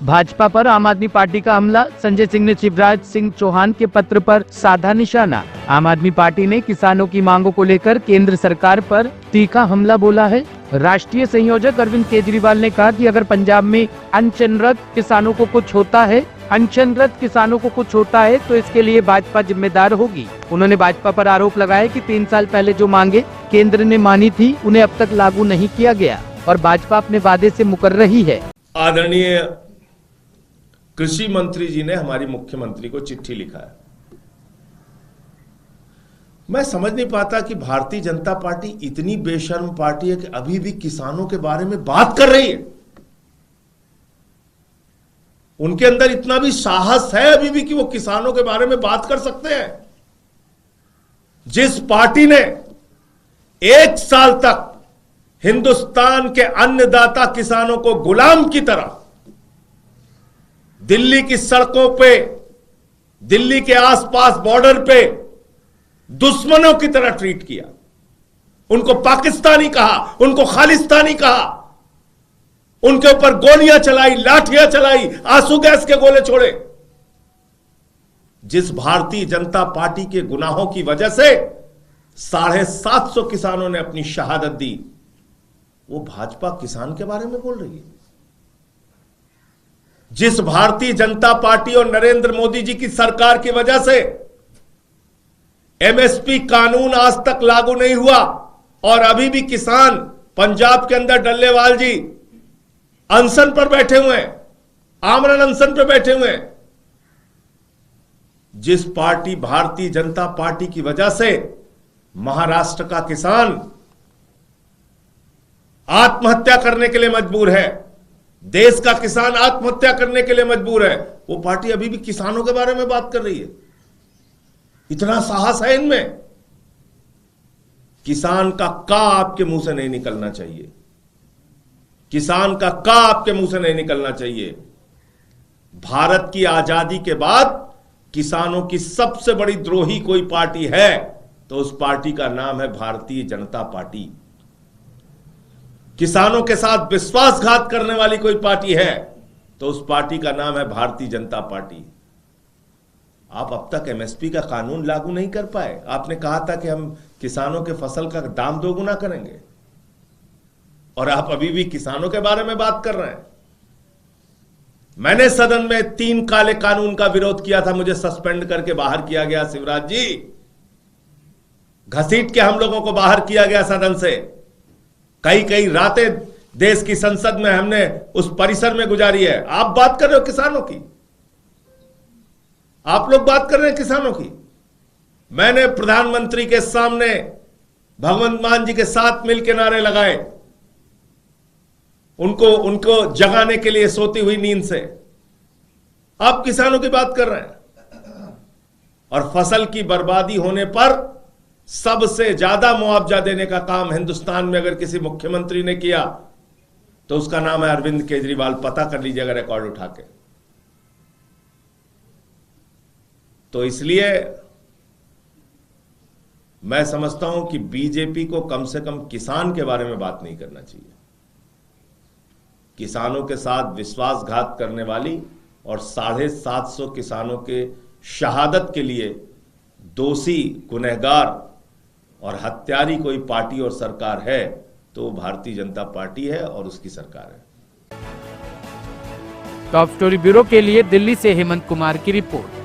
भाजपा पर आम आदमी पार्टी का हमला, संजय सिंह ने शिवराज सिंह चौहान के पत्र पर साधा निशाना। आम आदमी पार्टी ने किसानों की मांगों को लेकर केंद्र सरकार पर तीखा हमला बोला है। राष्ट्रीय संयोजक अरविंद केजरीवाल ने कहा कि अगर पंजाब में अनशनरत किसानों को कुछ होता है तो इसके लिए भाजपा जिम्मेदार होगी। उन्होंने भाजपा पर आरोप लगाया कि 3 साल पहले जो मांगे केंद्र ने मानी थी उन्हें अब तक लागू नहीं किया गया और भाजपा अपने वादे से मुकर रही है। आदरणीय कृषि मंत्री जी ने हमारी मुख्यमंत्री को चिट्ठी लिखा है। मैं समझ नहीं पाता कि भारतीय जनता पार्टी इतनी बेशर्म पार्टी है कि अभी भी किसानों के बारे में बात कर रही है। उनके अंदर इतना भी साहस है अभी भी कि वो किसानों के बारे में बात कर सकते हैं। जिस पार्टी ने 1 साल तक हिंदुस्तान के अन्नदाता किसानों को गुलाम की तरह दिल्ली की सड़कों पे, दिल्ली के आसपास बॉर्डर पे दुश्मनों की तरह ट्रीट किया, उनको पाकिस्तानी कहा, उनको खालिस्तानी कहा, उनके ऊपर गोलियां चलाई, लाठियां चलाई, आंसू गैस के गोले छोड़े। जिस भारतीय जनता पार्टी के गुनाहों की वजह से 750 किसानों ने अपनी शहादत दी, वो भाजपा किसान के बारे में बोल रही है। जिस भारतीय जनता पार्टी और नरेंद्र मोदी जी की सरकार की वजह से एमएसपी कानून आज तक लागू नहीं हुआ और अभी भी किसान पंजाब के अंदर डल्लेवाल जी अनशन पर बैठे हुए हैं, आमरण अनशन पर बैठे हुए हैं। जिस पार्टी भारतीय जनता पार्टी की वजह से महाराष्ट्र का किसान आत्महत्या करने के लिए मजबूर है, देश का किसान आत्महत्या करने के लिए मजबूर है, वो पार्टी अभी भी किसानों के बारे में बात कर रही है। इतना साहस है इनमें। किसान का का आपके मुंह से नहीं निकलना चाहिए, किसान का का आपके मुंह से नहीं निकलना चाहिए। भारत की आजादी के बाद किसानों की सबसे बड़ी द्रोही कोई पार्टी है तो उस पार्टी का नाम है भारतीय जनता पार्टी। किसानों के साथ विश्वासघात करने वाली कोई पार्टी है तो उस पार्टी का नाम है भारतीय जनता पार्टी। आप अब तक एमएसपी का कानून लागू नहीं कर पाए। आपने कहा था कि हम किसानों के फसल का दाम 2 गुना करेंगे और आप अभी भी किसानों के बारे में बात कर रहे हैं। मैंने सदन में 3 काले कानून का विरोध किया था, मुझे सस्पेंड करके बाहर किया गया। शिवराज जी, घसीट के हम लोगों को बाहर किया गया सदन से। कई रातें देश की संसद में हमने उस परिसर में गुजारी है। आप बात कर रहे हो किसानों की, आप लोग बात कर रहे हैं किसानों की। मैंने प्रधानमंत्री के सामने भगवंत मान जी के साथ मिलकर नारे लगाए, उनको जगाने के लिए सोती हुई नींद से। आप किसानों की बात कर रहे हैं और फसल की बर्बादी होने पर सबसे ज्यादा मुआवजा देने का काम हिंदुस्तान में अगर किसी मुख्यमंत्री ने किया तो उसका नाम है अरविंद केजरीवाल। पता कर लीजिएगा रिकॉर्ड उठा के। तो इसलिए मैं समझता हूं कि बीजेपी को कम से कम किसान के बारे में बात नहीं करना चाहिए। किसानों के साथ विश्वासघात करने वाली और 750 किसानों के शहादत के लिए दोषी, गुनहगार और हत्यारी कोई पार्टी और सरकार है तो भारतीय जनता पार्टी है और उसकी सरकार है। टॉप स्टोरी ब्यूरो के लिए दिल्ली से हेमंत कुमार की रिपोर्ट।